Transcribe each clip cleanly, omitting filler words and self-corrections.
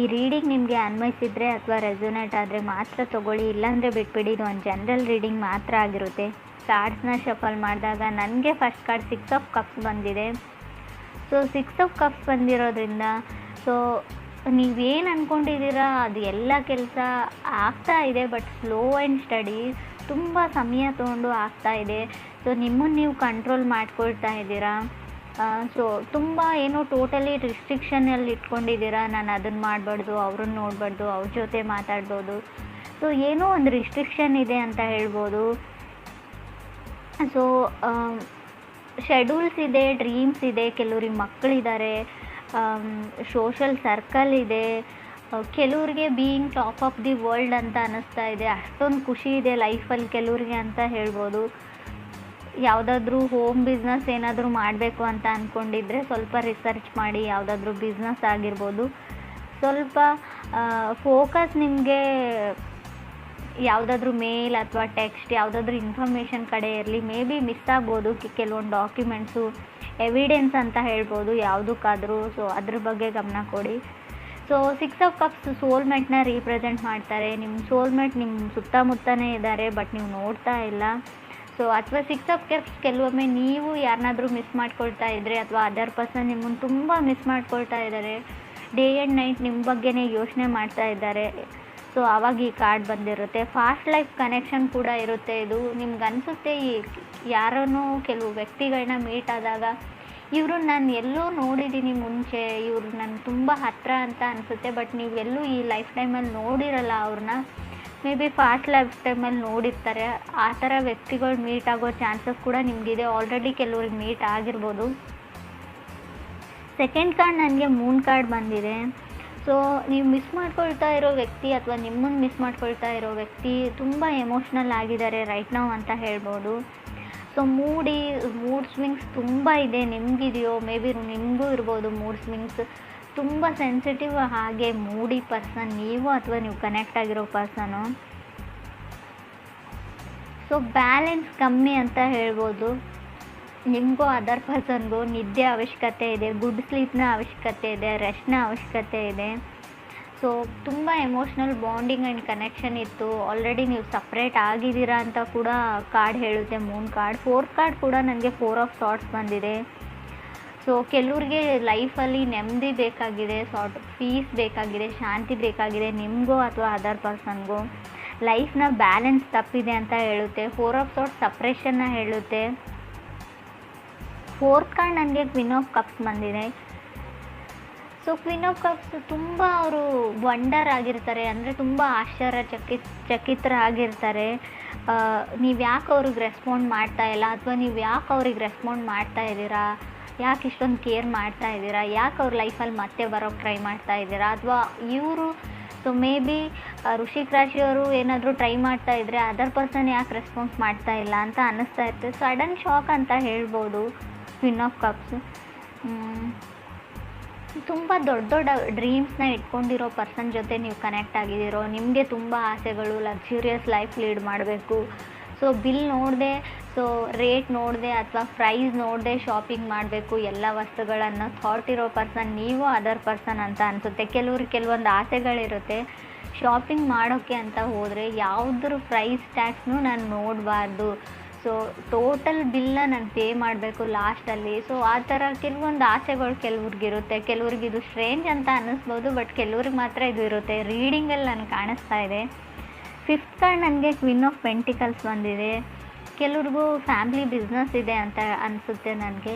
ಈ ರೀಡಿಂಗ್ ನಿಮಗೆ ಅನ್ವಯಿಸಿದರೆ ಅಥವಾ ರೆಸೊನೇಟ್ ಆದರೆ ಮಾತ್ರ ತೊಗೊಳ್ಳಿ, ಇಲ್ಲಾಂದರೆ ಬಿಟ್ಬಿಡಿ. ಇದು ಒಂದು ಜನರಲ್ ರೀಡಿಂಗ್ ಮಾತ್ರ ಆಗಿರುತ್ತೆ. ಕಾರ್ಡ್ಸ್ನ ಶಫಲ್ ಮಾಡಿದಾಗ ನನಗೆ ಫಸ್ಟ್ ಕಾರ್ಡ್ 6 ಆಫ್ ಕಪ್ಸ್ ಬಂದಿದೆ. ಸೊ 6 ಆಫ್ ಕಪ್ಸ್ ಬಂದಿರೋದ್ರಿಂದ ಸೊ ನೀವೇನು ಅಂದ್ಕೊಂಡಿದ್ದೀರಾ ಅದು ಎಲ್ಲ ಕೆಲಸ ಆಗ್ತಾ ಇದೆ, ಬಟ್ ಸ್ಲೋ ಆ್ಯಂಡ್ ಸ್ಟಡಿ, ತುಂಬ ಸಮಯ ತೊಗೊಂಡು ಆಗ್ತಾ ಇದೆ. ಸೊ ನಿಮ್ಮನ್ನು ನೀವು ಕಂಟ್ರೋಲ್ ಮಾಡ್ಕೊಳ್ತಾ ಇದ್ದೀರಾ. ಸೊ ತುಂಬ ಏನೋ ಟೋಟಲಿ ರಿಸ್ಟ್ರಿಕ್ಷನಲ್ಲಿ ಇಟ್ಕೊಂಡಿದ್ದೀರಾ. ನಾನು ಅದನ್ನು ಮಾಡಬಾರ್ದು, ಅವ್ರನ್ನ ನೋಡಬಾರ್ದು, ಅವ್ರ ಜೊತೆ ಮಾತಾಡ್ಬೋದು. ಸೊ ಏನೋ ಒಂದು ರಿಸ್ಟ್ರಿಕ್ಷನ್ ಇದೆ ಅಂತ ಹೇಳ್ಬೋದು. ಸೊ ಶೆಡ್ಯೂಲ್ಸ್ ಇದೆ, ಡ್ರೀಮ್ಸ್ ಇದೆ, ಕೆಲವ್ರಿಗೆ ಮಕ್ಕಳಿದ್ದಾರೆ, ಸೋಷಲ್ ಸರ್ಕಲ್ ಇದೆ, ಕೆಲವ್ರಿಗೆ being top of the world ಅಂತ ಅನ್ನಿಸ್ತಾ ಇದೆ. ಅಷ್ಟೊಂದು ಖುಷಿ ಇದೆ ಲೈಫಲ್ಲಿ ಕೆಲವ್ರಿಗೆ ಅಂತ ಹೇಳ್ಬೋದು. ಯಾವುದಾದ್ರೂ ಹೋಮ್ ಬಿಸ್ನೆಸ್ ಏನಾದರೂ ಮಾಡಬೇಕು ಅಂತ ಅಂದ್ಕೊಂಡಿದ್ರೆ ಸ್ವಲ್ಪ ರಿಸರ್ಚ್ ಮಾಡಿ, ಯಾವುದಾದ್ರೂ ಬಿಸ್ನೆಸ್ ಆಗಿರ್ಬೋದು. ಸ್ವಲ್ಪ ಫೋಕಸ್ ನಿಮಗೆ ಯಾವುದಾದ್ರೂ ಮೇಲ್ ಅಥವಾ ಟೆಕ್ಸ್ಟ್ ಯಾವುದಾದ್ರೂ ಇನ್ಫಾರ್ಮೇಷನ್ ಕಡೆ ಇರಲಿ. ಮೇ ಬಿ ಮಿಸ್ ಆಗ್ಬೋದು ಕೆಲವೊಂದು ಡಾಕ್ಯುಮೆಂಟ್ಸು, ಎವಿಡೆನ್ಸ್ ಅಂತ ಹೇಳ್ಬೋದು ಯಾವುದಕ್ಕಾದರೂ. ಸೊ ಅದ್ರ ಬಗ್ಗೆ ಗಮನ ಕೊಡಿ. ಸೊ 6 ಆಫ್ ಕಪ್ಸ್ ಸೋಲ್ಮೇಟ್ನ ರೀಪ್ರೆಸೆಂಟ್ ಮಾಡ್ತಾರೆ. ನಿಮ್ಮ ಸೋಲ್ಮೇಟ್ ನಿಮ್ಮ ಸುತ್ತಮುತ್ತನೇ ಇದ್ದಾರೆ, ಬಟ್ ನೀವು ನೋಡ್ತಾ ಇಲ್ಲ. ಸೊ ಅಥವಾ 6 ಆಫ್ ಕಪ್ಸ್ ಕೆಲವೊಮ್ಮೆ ನೀವು ಯಾರನ್ನಾದರೂ ಮಿಸ್ ಮಾಡ್ಕೊಳ್ತಾ ಇದ್ದರೆ ಅಥವಾ ಅದರ್ ಪರ್ಸನ್ ನಿಮ್ಮನ್ನು ತುಂಬ ಮಿಸ್ ಮಾಡ್ಕೊಳ್ತಾ ಇದ್ದಾರೆ, ಡೇ ಆ್ಯಂಡ್ ನೈಟ್ ನಿಮ್ಮ ಬಗ್ಗೆನೇ ಯೋಚನೆ ಮಾಡ್ತಾ ಇದ್ದಾರೆ. ಸೊ ಆವಾಗ ಈ ಕಾರ್ಡ್ ಬಂದಿರುತ್ತೆ. ಫಾಸ್ಟ್ ಲೈಫ್ ಕನೆಕ್ಷನ್ ಕೂಡ ಇರುತ್ತೆ. ಇದು ನಿಮ್ಗೆ ಅನಿಸುತ್ತೆ ಈ ಯಾರನ್ನೋ ಕೆಲವು ವ್ಯಕ್ತಿಗಳನ್ನ ಮೀಟ್ ಆದಾಗ ಇವರು ನಾನು ಎಲ್ಲೋ ನೋಡಿದ್ದೀನಿ ಮುಂಚೆ, ಇವರು ನನಗೆ ತುಂಬ ಹತ್ತಿರ ಅಂತ ಅನಿಸುತ್ತೆ, ಬಟ್ ನೀವೆಲ್ಲೂ ಈ ಲೈಫ್ ಟೈಮಲ್ಲಿ ನೋಡಿರಲ್ಲ ಅವ್ರನ್ನ. ಮೇ ಬಿ ಫಾಸ್ಟ್ ಲೈಫ್ ಟೈಮಲ್ಲಿ ನೋಡಿರ್ತಾರೆ. ಆ ಥರ ವ್ಯಕ್ತಿಗಳು ಮೀಟ್ ಆಗೋ ಚಾನ್ಸಸ್ ಕೂಡ ನಿಮಗಿದೆ. ಆಲ್ರೆಡಿ ಕೆಲವ್ರಿಗೆ ಮೀಟ್ ಆಗಿರ್ಬೋದು. ಸೆಕೆಂಡ್ ಕಾರ್ಡ್ ನನಗೆ ಮೂನ್ ಕಾರ್ಡ್ ಬಂದಿದೆ. ಸೊ ನೀವು ಮಿಸ್ ಮಾಡ್ಕೊಳ್ತಾ ಇರೋ ವ್ಯಕ್ತಿ ಅಥವಾ ನಿಮ್ಮನ್ನು ಮಿಸ್ ಮಾಡ್ಕೊಳ್ತಾ ಇರೋ ವ್ಯಕ್ತಿ ತುಂಬ ಎಮೋಷ್ನಲ್ ಆಗಿದ್ದಾರೆ ರೈಟ್ ನಾವು ಅಂತ ಹೇಳ್ಬೋದು. ಸೊ ಮೂಡ್ ಸ್ವಿಂಗ್ಸ್ ತುಂಬ ಇದೆ. ನಿಮಗಿದೆಯೋ, ಮೇ ಬಿ ನಿಮಗೂ ಇರ್ಬೋದು ಮೂಡ್ ಸ್ವಿಂಗ್ಸ್. ತುಂಬ ಸೆನ್ಸಿಟಿವ್ ಹಾಗೆ ಮೂಡಿ ಪರ್ಸನ್ ನೀವು ಅಥವಾ ನೀವು ಕನೆಕ್ಟ್ ಆಗಿರೋ ಪರ್ಸನು. ಸೊ ಬ್ಯಾಲೆನ್ಸ್ ಕಮ್ಮಿ ಅಂತ ಹೇಳ್ಬೋದು. ನಿಮಗೂ ಅದರ್ ಪರ್ಸನ್ಗೂ ನಿದ್ದೆ ಅವಶ್ಯಕತೆ ಇದೆ, ಗುಡ್ ಸ್ಲೀಪ್ನ ಅವಶ್ಯಕತೆ ಇದೆ, ರೆಸ್ಟ್ನ ಅವಶ್ಯಕತೆ ಇದೆ. ಸೊ ತುಂಬ ಎಮೋಷ್ನಲ್ ಬಾಂಡಿಂಗ್ ಆ್ಯಂಡ್ ಕನೆಕ್ಷನ್ ಇತ್ತು. ಆಲ್ರೆಡಿ ನೀವು ಸಪ್ರೇಟ್ ಆಗಿದ್ದೀರಾ ಅಂತ ಕೂಡ ಕಾರ್ಡ್ ಹೇಳುತ್ತೆ ಮೂನ್ ಕಾರ್ಡ್. 4th ಕಾರ್ಡ್ ಕೂಡ ನನಗೆ 4 ಆಫ್ ಸಾರ್ಟ್ಸ್ ಬಂದಿದೆ. ಸೊ ಕೆಲವ್ರಿಗೆ ಲೈಫಲ್ಲಿ ನೆಮ್ಮದಿ ಬೇಕಾಗಿದೆ, ಪೀಸ್ ಬೇಕಾಗಿದೆ, ಶಾಂತಿ ಬೇಕಾಗಿದೆ, ನಿಮಗೂ ಅಥವಾ ಅದರ್ ಪರ್ಸನ್ಗೂ. ಲೈಫ್ನ ಬ್ಯಾಲೆನ್ಸ್ ತಪ್ಪಿದೆ ಅಂತ ಹೇಳುತ್ತೆ. 4 ಆಫ್ ಸಾರ್ಟ್ಸ್ ಸಪ್ರೇಷನ್ನ ಹೇಳುತ್ತೆ. 4th ಕಾರ್ಡ್ ನನಗೆ ಕ್ವೀನ್ ಆಫ್ ಕಪ್ಸ್ ಬಂದಿದೆ. ಸೊ ಕ್ವೀನ್ ಆಫ್ ಕಪ್ಸ್ ತುಂಬ ಅವರು ವಂಡರ್ ಆಗಿರ್ತಾರೆ, ಅಂದರೆ ತುಂಬ ಚಕಿತರಾಗಿರ್ತಾರೆ. ನೀವು ಯಾಕೆ ಅವ್ರಿಗೆ ರೆಸ್ಪಾಂಡ್ ಮಾಡ್ತಾ ಇಲ್ಲ, ಅಥವಾ ನೀವು ಯಾಕೆ ಅವ್ರಿಗೆ ರೆಸ್ಪಾಂಡ್ ಮಾಡ್ತಾ ಇದ್ದೀರಾ, ಯಾಕೆ ಇಷ್ಟೊಂದು ಕೇರ್ ಮಾಡ್ತಾ ಇದ್ದೀರಾ, ಯಾಕೆ ಅವ್ರ ಲೈಫಲ್ಲಿ ಮತ್ತೆ ಬರೋಕ್ಕೆ ಟ್ರೈ ಮಾಡ್ತಾ ಇದ್ದೀರಾ, ಅಥವಾ ಇವರು ಸೊ ಮೇ ಬಿ ವೃಶ್ಚಿಕ ರಾಶಿಯವರು ಏನಾದರೂ ಟ್ರೈ ಮಾಡ್ತಾ ಇದ್ದರೆ ಅದರ್ ಪರ್ಸನ್ ಯಾಕೆ ರೆಸ್ಪಾನ್ಸ್ ಮಾಡ್ತಾ ಇಲ್ಲ ಅಂತ ಅನ್ನಿಸ್ತಾ ಇರ್ತದೆ. ಸಡನ್ ಶಾಕ್ ಅಂತ ಹೇಳ್ಬೋದು ಕ್ವೀನ್ ಆಫ್ ಕಪ್ಸ್. ತುಂಬ ದೊಡ್ಡ ದೊಡ್ಡ ಡ್ರೀಮ್ಸ್ನ ಇಟ್ಕೊಂಡಿರೋ ಪರ್ಸನ್ ಜೊತೆ ನೀವು ಕನೆಕ್ಟ್ ಆಗಿದ್ದೀರೋ. ನಿಮಗೆ ತುಂಬ ಆಸೆಗಳು, ಲಕ್ಸುರಿಯಸ್ ಲೈಫ್ ಲೀಡ್ ಮಾಡಬೇಕು. ಸೊ ಬಿಲ್ ನೋಡದೆ, ಸೊ ರೇಟ್ ನೋಡದೆ ಅಥವಾ ಪ್ರೈಸ್ ನೋಡದೆ ಶಾಪಿಂಗ್ ಮಾಡಬೇಕು ಎಲ್ಲ ವಸ್ತುಗಳನ್ನು ಥಾಟ್ ಇರೋ ಪರ್ಸನ್ ನೀವು ಅದರ್ ಪರ್ಸನ್ ಅಂತ ಅನಿಸುತ್ತೆ. ಕೆಲವೊಂದು ಆಸೆಗಳಿರುತ್ತೆ. ಶಾಪಿಂಗ್ ಮಾಡೋಕ್ಕೆ ಅಂತ ಹೋದರೆ ಯಾವುದ್ರ ಪ್ರೈಸ್ ಟ್ಯಾಗ್ಸ್ನೂ ನಾನು ನೋಡಬಾರ್ದು. ಸೊ ಟೋಟಲ್ ಬಿಲ್ನ ನಾನು ಪೇ ಮಾಡಬೇಕು ಲಾಸ್ಟಲ್ಲಿ. ಸೊ ಆ ಥರ ಕೆಲವೊಂದು ಆಸೆಗಳು ಕೆಲವ್ರಿಗಿರುತ್ತೆ. ಕೆಲವ್ರಿಗೆ ಇದು ಸ್ಟ್ರೇಂಜ್ ಅಂತ ಅನ್ನಿಸ್ಬೋದು, ಬಟ್ ಕೆಲವ್ರಿಗೆ ಮಾತ್ರ ಇದು ಇರುತ್ತೆ. ರೀಡಿಂಗಲ್ಲಿ ನನಗೆ ಕಾಣಿಸ್ತಾ ಇದೆ. 5th ಕಾರ್ಡ್ ನನಗೆ ಕ್ವೀನ್ ಆಫ್ ಪೆಂಟಿಕಲ್ಸ್ ಬಂದಿದೆ. ಕೆಲವ್ರಿಗೂ ಫ್ಯಾಮ್ಲಿ ಬಿಸ್ನೆಸ್ ಇದೆ ಅಂತ ಅನಿಸುತ್ತೆ ನನಗೆ,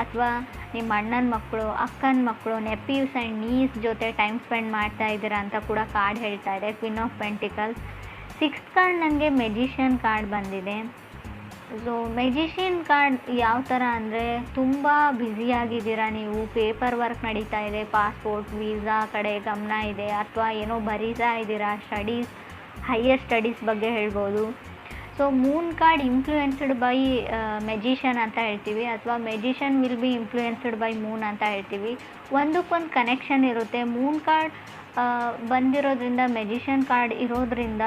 ಅಥವಾ ನಿಮ್ಮ ಅಣ್ಣನ ಮಕ್ಕಳು, ಅಕ್ಕನ ಮಕ್ಕಳು, ನೆಪ್ಯೂಸ್ ಆ್ಯಂಡ್ ನೀಸ್ ಜೊತೆ ಟೈಮ್ ಸ್ಪೆಂಡ್ ಮಾಡ್ತಾ ಇದ್ದೀರಾ ಅಂತ ಕೂಡ ಕಾರ್ಡ್ ಹೇಳ್ತಾ ಇದೆ queen of pentacles. 6th card ನನಗೆ ಮೆಜಿಷಿಯನ್ ಕಾರ್ಡ್ ಬಂದಿದೆ. ಸೊ ಮೆಜಿಷಿಯನ್ ಕಾರ್ಡ್ ಯಾವ ಥರ ಅಂದರೆ ತುಂಬ ಬ್ಯುಸಿಯಾಗಿದ್ದೀರಾ ನೀವು, ಪೇಪರ್ ವರ್ಕ್ ನಡೀತಾ ಇದೆ, ಪಾಸ್ಪೋರ್ಟ್ ವೀಸಾ ಕಡೆ ಗಮನ ಇದೆ, ಅಥವಾ ಏನೋ ಬರೀತಾ ಇದ್ದೀರಾ, ಹೈಯರ್ ಸ್ಟಡೀಸ್ ಬಗ್ಗೆ ಹೇಳ್ಬೋದು. So Moon card influenced by magician ಅಂತ ಹೇಳ್ತೀವಿ, ಅಥವಾ magician will be influenced by Moon ಅಂತ ಹೇಳ್ತೀವಿ. ಒಂದಕ್ಕೊಂದು ಕನೆಕ್ಷನ್ ಇರುತ್ತೆ. ಮೂನ್ ಕಾರ್ಡ್ ಬಂದಿರೋದ್ರಿಂದ, ಮೆಜಿಷಿಯನ್ ಕಾರ್ಡ್ ಇರೋದ್ರಿಂದ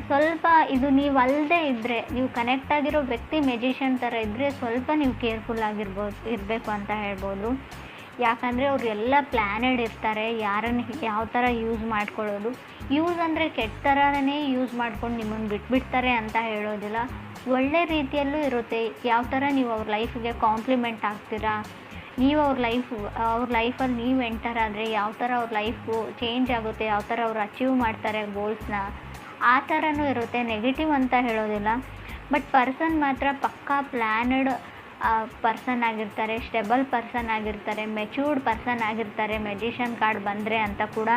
ಸ್ವಲ್ಪ ಇದು ನೀವು ಅಲ್ಲದೆ ಇದ್ದರೆ, ನೀವು ಕನೆಕ್ಟ್ ಆಗಿರೋ ವ್ಯಕ್ತಿ ಮೆಜಿಷಿಯನ್ ಥರ ಇದ್ದರೆ ಸ್ವಲ್ಪ ನೀವು ಕೇರ್ಫುಲ್ ಇರಬೇಕು ಅಂತ ಹೇಳ್ಬೋದು. ಯಾಕಂದರೆ ಅವ್ರು ಎಲ್ಲ ಪ್ಲ್ಯಾನೆಡ್ ಇರ್ತಾರೆ, ಯಾರನ್ನು ಯಾವ ಥರ ಯೂಸ್ ಮಾಡ್ಕೊಳ್ಳೋದು. ಯೂಸ್ ಅಂದರೆ ಕೆಟ್ಟ ಥರನೇ ಯೂಸ್ ಮಾಡ್ಕೊಂಡು ನಿಮ್ಮನ್ನು ಬಿಟ್ಬಿಡ್ತಾರೆ ಅಂತ ಹೇಳೋದಿಲ್ಲ, ಒಳ್ಳೆ ರೀತಿಯಲ್ಲೂ ಇರುತ್ತೆ. ಯಾವ ಥರ ನೀವು ಅವ್ರ ಲೈಫಿಗೆ ಕಾಂಪ್ಲಿಮೆಂಟ್ ಆಗ್ತೀರಾ, ನೀವು ಅವ್ರ ಲೈಫಲ್ಲಿ ನೀವು ಎಂಟರ್ ಆದರೆ ಯಾವ ಥರ ಅವ್ರ ಲೈಫು ಚೇಂಜ್ ಆಗುತ್ತೆ, ಯಾವ ಥರ ಅವ್ರು ಅಚೀವ್ ಮಾಡ್ತಾರೆ ಗೋಲ್ಸ್ನ, ಆ ಥರನೂ ಇರುತ್ತೆ. ನೆಗೆಟಿವ್ ಅಂತ ಹೇಳೋದಿಲ್ಲ. ಬಟ್ ಪರ್ಸನ್ ಮಾತ್ರ ಪಕ್ಕಾ ಪ್ಲ್ಯಾನಡ್ ಪರ್ಸನ್ ಆಗಿರ್ತಾರೆ, ಸ್ಟೆಬಲ್ ಪರ್ಸನ್ ಆಗಿರ್ತಾರೆ, ಮೆಚ್ಯೂರ್ಡ್ ಪರ್ಸನ್ ಆಗಿರ್ತಾರೆ ಮೆಜಿಷಿಯನ್ ಕಾರ್ಡ್ ಬಂದರೆ ಅಂತ ಕೂಡ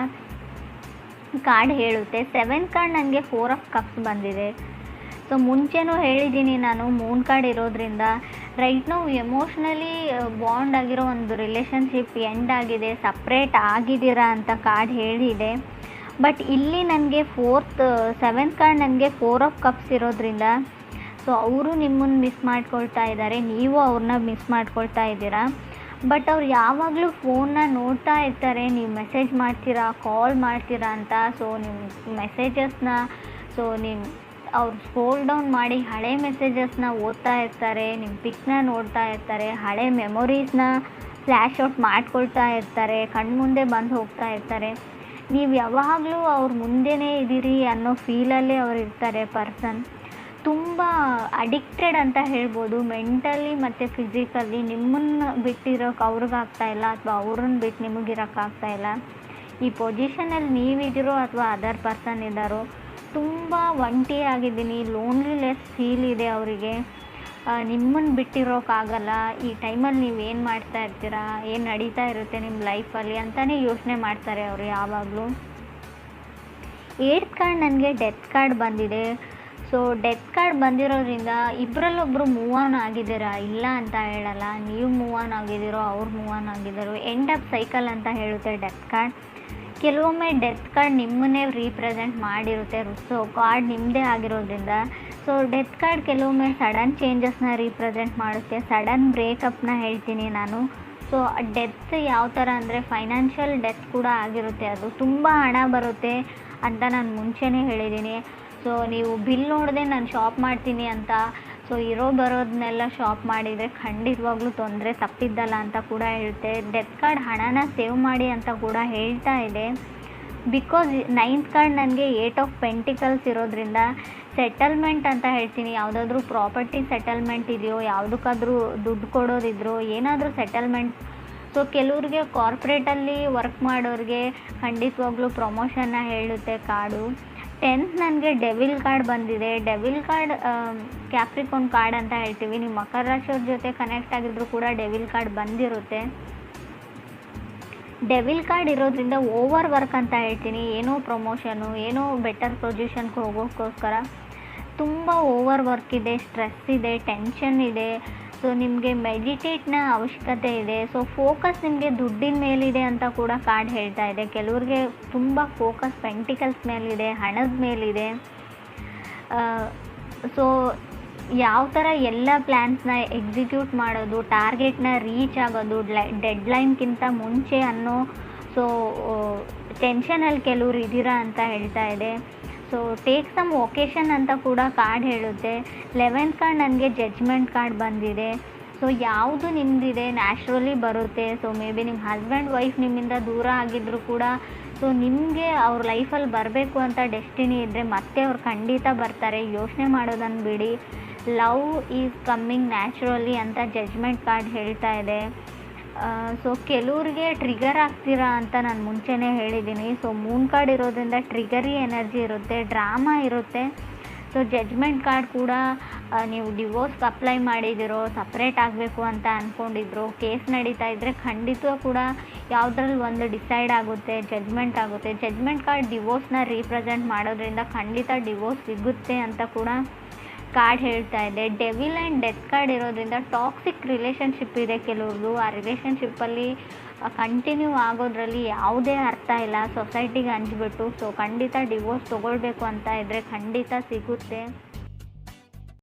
ಕಾರ್ಡ್ ಹೇಳುತ್ತೆ. 7 ಕಾರ್ಡ್ ನನಗೆ 4 ಆಫ್ ಕಪ್ಸ್ ಬಂದಿದೆ. ಸೊ ಮುಂಚೆನೂ ಹೇಳಿದ್ದೀನಿ ನಾನು, ಮೂನ್ ಕಾರ್ಡ್ ಇರೋದ್ರಿಂದ ರೈಟ್ ನಾವು ಎಮೋಷ್ನಲಿ ಬಾಂಡ್ ಆಗಿರೋ ಒಂದು ರಿಲೇಷನ್ಶಿಪ್ ಎಂಡ್ ಆಗಿದೆ, ಸಪ್ರೇಟ್ ಆಗಿದ್ದೀರಾ ಅಂತ ಕಾರ್ಡ್ ಹೇಳಿದೆ. ಬಟ್ ಇಲ್ಲಿ ನನಗೆ 7th ಕಾರ್ಡ್ ನನಗೆ 4 ಆಫ್ ಕಪ್ಸ್ ಇರೋದ್ರಿಂದ ಸೊ ಅವರು ನಿಮ್ಮನ್ನು ಮಿಸ್ ಮಾಡ್ಕೊಳ್ತಾ ಇದ್ದಾರೆ, ನೀವು ಅವ್ರನ್ನ ಮಿಸ್ ಮಾಡ್ಕೊಳ್ತಾ ಇದ್ದೀರಾ. ಬಟ್ ಅವ್ರು ಯಾವಾಗಲೂ ಫೋನ್ನ ನೋಡ್ತಾ ಇರ್ತಾರೆ, ನೀವು ಮೆಸೇಜ್ ಮಾಡ್ತೀರಾ, ಕಾಲ್ ಮಾಡ್ತೀರಾ ಅಂತ. ಸೊ ನಿಮ್ಮ ಮೆಸೇಜಸ್ನ ಅವ್ರು ಸ್ಕ್ರೋಲ್ ಡೌನ್ ಮಾಡಿ ಹಳೆ ಮೆಸೇಜಸ್ನ ಓದ್ತಾ ಇರ್ತಾರೆ, ನಿಮ್ಮ ಪಿಕ್ನ ನೋಡ್ತಾ ಇರ್ತಾರೆ, ಹಳೆ ಮೆಮೊರೀಸ್ನ ಫ್ಲ್ಯಾಶ್ ಔಟ್ ಮಾಡ್ಕೊಳ್ತಾ ಇರ್ತಾರೆ, ಕಣ್ಮುಂದೆ ಬಂದು ಹೋಗ್ತಾ ಇರ್ತಾರೆ. ನೀವು ಯಾವಾಗಲೂ ಅವ್ರ ಮುಂದೆನೇ ಇದ್ದೀರಿ ಅನ್ನೋ ಫೀಲಲ್ಲೇ ಅವ್ರು ಇರ್ತಾರೆ. ಪರ್ಸನ್ ತುಂಬ ಅಡಿಕ್ಟೆಡ್ ಅಂತ ಹೇಳ್ಬೋದು, ಮೆಂಟಲಿ ಮತ್ತು ಫಿಸಿಕಲಿ. ನಿಮ್ಮನ್ನು ಬಿಟ್ಟಿರೋಕೆ ಅವ್ರಿಗಾಗ್ತಾಯಿಲ್ಲ, ಅಥವಾ ಅವ್ರನ್ನ ಬಿಟ್ಟು ನಿಮಗಿರೋಕ್ಕಾಗ್ತಾಯಿಲ್ಲ. ಈ ಪೊಸಿಷನಲ್ಲಿ ನೀವಿದ್ದೀರೋ ಅಥವಾ ಅದರ್ ಪರ್ಸನ್ ಇದ್ದಾರೋ, ತುಂಬ ಒಂಟಿ ಆಗಿದ್ದೀನಿ, ಲೋನ್ಲಿನೆಸ್ ಫೀಲ್ ಇದೆ ಅವರಿಗೆ, ನಿಮ್ಮನ್ನು ಬಿಟ್ಟಿರೋಕ್ಕಾಗಲ್ಲ. ಈ ಟೈಮಲ್ಲಿ ನೀವು ಏನು ಮಾಡ್ತಾ ಇರ್ತೀರಾ, ಏನು ನಡೀತಾ ಇರುತ್ತೆ ನಿಮ್ಮ ಲೈಫಲ್ಲಿ ಅಂತಲೇ ಯೋಚನೆ ಮಾಡ್ತಾರೆ ಅವರು ಯಾವಾಗಲೂ. 8th ಕಾರ್ಡ್ ನನಗೆ ಡೆತ್ ಕಾರ್ಡ್ ಬಂದಿದೆ. ಸೊ ಡೆತ್ ಕಾರ್ಡ್ ಬಂದಿರೋದ್ರಿಂದ ಇಬ್ಬರಲ್ಲೊಬ್ಬರು ಮೂವ್ ಆನ್ ಆಗಿದ್ದೀರಾ, ಇಲ್ಲ ಅಂತ ಹೇಳಲ್ಲ. ನೀವು ಮೂವ್ ಆನ್ ಆಗಿದ್ದೀರೋ, ಅವ್ರು ಮೂವ್ ಆನ್ ಆಗಿದ್ದಾರೋ, ಎಂಡ್ ಆಫ್ ಸೈಕಲ್ ಅಂತ ಹೇಳುತ್ತೆ ಡೆತ್ ಕಾರ್ಡ್. ಕೆಲವೊಮ್ಮೆ ಡೆತ್ ಕಾರ್ಡ್ ನಿಮ್ಮನ್ನೇ ರೀಪ್ರೆಸೆಂಟ್ ಮಾಡಿರುತ್ತೆ. ಸೊ ಕಾರ್ಡ್ ನಿಮ್ಮದೇ ಆಗಿರೋದ್ರಿಂದ ಸೊ ಡೆತ್ ಕಾರ್ಡ್ ಕೆಲವೊಮ್ಮೆ ಸಡನ್ ಚೇಂಜಸ್ನ ರೀಪ್ರೆಸೆಂಟ್ ಮಾಡುತ್ತೆ, ಸಡನ್ ಬ್ರೇಕಪ್ನ ಹೇಳ್ತೀನಿ ನಾನು. ಸೊ ಡೆತ್ ಯಾವ ಥರ ಅಂದರೆ ಫೈನಾನ್ಷಿಯಲ್ ಡೆತ್ ಕೂಡ ಆಗಿರುತ್ತೆ, ಅದು ತುಂಬ ಹಣ ಬರುತ್ತೆ ಅಂತ ನಾನು ಮುಂಚೆನೇ ಹೇಳಿದ್ದೀನಿ. ಸೊ ನೀವು ಬಿಲ್ ನೋಡದೆ ನಾನು ಶಾಪ್ ಮಾಡ್ತೀನಿ ಅಂತ ಸೊ ಬರೋದನ್ನೆಲ್ಲ ಶಾಪ್ ಮಾಡಿದರೆ ಖಂಡಿತವಾಗ್ಲೂ ತೊಂದರೆ ತಪ್ಪಿದ್ದಲ್ಲ ಅಂತ ಕೂಡ ಹೇಳುತ್ತೆ. ಡೆತ್ ಕಾರ್ಡ್ ಹಣನ ಸೇವ್ ಮಾಡಿ ಅಂತ ಕೂಡ ಹೇಳ್ತಾ ಇದೆ. ಬಿಕಾಸ್ 9th ಕಾರ್ಡ್ ನನಗೆ 8 ಆಫ್ ಪೆಂಟಿಕಲ್ಸ್ ಇರೋದ್ರಿಂದ ಸೆಟಲ್ಮೆಂಟ್ ಅಂತ ಹೇಳ್ತೀನಿ. ಯಾವುದಾದ್ರೂ ಪ್ರಾಪರ್ಟಿ ಸೆಟಲ್ಮೆಂಟ್ ಇದೆಯೋ, ಯಾವುದಕ್ಕಾದ್ರೂ ದುಡ್ಡು ಕೊಡೋದಿದ್ರು, ಏನಾದರೂ ಸೆಟಲ್ಮೆಂಟ್. ಸೊ ಕೆಲವ್ರಿಗೆ ಕಾರ್ಪೊರೇಟಲ್ಲಿ ವರ್ಕ್ ಮಾಡೋರಿಗೆ ಖಂಡಿತವಾಗ್ಲೂ ಪ್ರಮೋಷನ್ನ ಹೇಳುತ್ತೆ ಕಾರ್ಡು. 10th ನನಗೆ ಡೆವಿಲ್ ಕಾರ್ಡ್ ಬಂದಿದೆ. ಡೆವಿಲ್ ಕಾರ್ಡ್ ಕ್ಯಾಪ್ರಿಕಾನ್ ಕಾರ್ಡ್ ಅಂತ ಹೇಳ್ತೀವಿ. ನೀವು ಮಕರ ರಾಶಿಯವ್ರ ಜೊತೆ ಕನೆಕ್ಟ್ ಆಗಿದ್ರು ಕೂಡ ಡೆವಿಲ್ ಕಾರ್ಡ್ ಬಂದಿರುತ್ತೆ. ಡೆವಿಲ್ ಕಾರ್ಡ್ ಇರೋದ್ರಿಂದ ಓವರ್ ವರ್ಕ್ ಅಂತ ಹೇಳ್ತೀನಿ. ಏನೋ ಪ್ರಮೋಷನು, ಏನೋ ಬೆಟರ್ ಪೊಸಿಷನ್ಗೆ ಹೋಗೋಕ್ಕೋಸ್ಕರ ತುಂಬ ಓವರ್ ವರ್ಕ್ ಇದೆ, ಸ್ಟ್ರೆಸ್ ಇದೆ, ಟೆನ್ಷನ್ ಇದೆ. ಸೊ ನಿಮಗೆ ಮೆಡಿಟೇಟ್ನ ಅವಶ್ಯಕತೆ ಇದೆ. ಸೊ ಫೋಕಸ್ ನಿಮಗೆ ದುಡ್ಡಿನ ಮೇಲಿದೆ ಅಂತ ಕೂಡ ಕಾರ್ಡ್ ಹೇಳ್ತಾ ಇದೆ. ಕೆಲವ್ರಿಗೆ ತುಂಬ ಫೋಕಸ್ ಪೆಂಟಿಕಲ್ಸ್ ಮೇಲಿದೆ, ಹಣದ ಮೇಲಿದೆ. ಸೊ ಯಾವ ಥರ ಎಲ್ಲ ಪ್ಲ್ಯಾನ್ಸ್ನ ಎಕ್ಸಿಕ್ಯೂಟ್ ಮಾಡೋದು, ಟಾರ್ಗೆಟ್ನ ರೀಚ್ ಆಗೋದು ಡೆಡ್ಲೈನ್ಗಿಂತ ಮುಂಚೆ ಅನ್ನೋ ಸೊ ಟೆನ್ಷನಲ್ಲಿ ಕೆಲವ್ರು ಇದ್ದೀರಾ ಅಂತ ಹೇಳ್ತಾ ಇದೆ. ಸೊ ಟೇಕ್ ಸಮ್ ಒಕೇಶನ್ ಅಂತ ಕೂಡ ಕಾರ್ಡ್ ಹೇಳುತ್ತೆ. 11th ಕಾರ್ಡ್ ನನಗೆ ಜಡ್ಜ್ಮೆಂಟ್ ಕಾರ್ಡ್ ಬಂದಿದೆ. ಸೊ ಯಾವುದು ನಿಮ್ಮದಿದೆ ನ್ಯಾಚುರಲಿ ಬರುತ್ತೆ. ಸೊ ಮೇ ಬಿ ನಿಮ್ಮ ಹಸ್ಬೆಂಡ್ ವೈಫ್ ನಿಮ್ಮಿಂದ ದೂರ ಆಗಿದ್ದರೂ ಕೂಡ ಸೊ ನಿಮಗೆ ಅವ್ರ ಲೈಫಲ್ಲಿ ಬರಬೇಕು ಅಂತ ಡೆಸ್ಟಿನಿ ಇದ್ದರೆ ಮತ್ತೆ ಅವ್ರು ಖಂಡಿತ ಬರ್ತಾರೆ, ಯೋಚನೆ ಮಾಡೋದನ್ನು ಬಿಡಿ. ಲವ್ ಈಸ್ ಕಮ್ಮಿಂಗ್ ನ್ಯಾಚುರಲಿ ಅಂತ ಜಡ್ಜ್ಮೆಂಟ್ ಕಾರ್ಡ್ ಹೇಳ್ತಾ ಇದೆ. ಸೊ ಕೆಲವ್ರಿಗೆ ಟ್ರಿಗರ್ ಆಗ್ತೀರಾ ಅಂತ ನಾನು ಮುಂಚೆನೇ ಹೇಳಿದ್ದೀನಿ. ಸೊ ಮೂನ್ ಕಾರ್ಡ್ ಇರೋದ್ರಿಂದ ಟ್ರಿಗರಿ ಎನರ್ಜಿ ಇರುತ್ತೆ, ಡ್ರಾಮಾ ಇರುತ್ತೆ. ಸೊ ಜಡ್ಜ್ಮೆಂಟ್ ಕಾರ್ಡ್ ಕೂಡ ನೀವು ಡಿವೋರ್ಸ್ಗೆ ಅಪ್ಲೈ ಮಾಡಿದಿರೋ, ಸಪ್ರೇಟ್ ಆಗಬೇಕು ಅಂತ ಅಂದ್ಕೊಂಡಿದ್ರು, ಕೇಸ್ ನಡೀತಾ ಇದ್ದರೆ ಖಂಡಿತ ಕೂಡ ಯಾವುದ್ರಲ್ಲಿ ಒಂದು ಡಿಸೈಡ್ ಆಗುತ್ತೆ, ಜಡ್ಜ್ಮೆಂಟ್ ಆಗುತ್ತೆ. ಜಡ್ಜ್ಮೆಂಟ್ ಕಾರ್ಡ್ ಡಿವೋರ್ಸ್ನ ರೀಪ್ರೆಸೆಂಟ್ ಮಾಡೋದ್ರಿಂದ ಖಂಡಿತ ಡಿವೋರ್ಸ್ ಸಿಗುತ್ತೆ ಅಂತ ಕೂಡ ಕಾರ್ಡ್ ಹೇಳ್ತಾ ಇದೆ. ಡೆವಿಲ್ ಆ್ಯಂಡ್ ಡೆತ್ ಕಾರ್ಡ್ ಇರೋದ್ರಿಂದ ಟಾಕ್ಸಿಕ್ ರಿಲೇಷನ್ಶಿಪ್ ಇದೆ ಕೆಲವ್ರದ್ದು. ಆ ರಿಲೇಷನ್ಶಿಪ್ಪಲ್ಲಿ ಕಂಟಿನ್ಯೂ ಆಗೋದ್ರಲ್ಲಿ ಯಾವುದೇ ಅರ್ಥ ಇಲ್ಲ, ಸೊಸೈಟಿಗೆ ಹಂಚ್ಬಿಟ್ಟು. ಸೊ ಖಂಡಿತ ಡಿವೋರ್ಸ್ ತೊಗೊಳ್ಬೇಕು ಅಂತ ಇದ್ದರೆ ಖಂಡಿತ ಸಿಗುತ್ತೆ.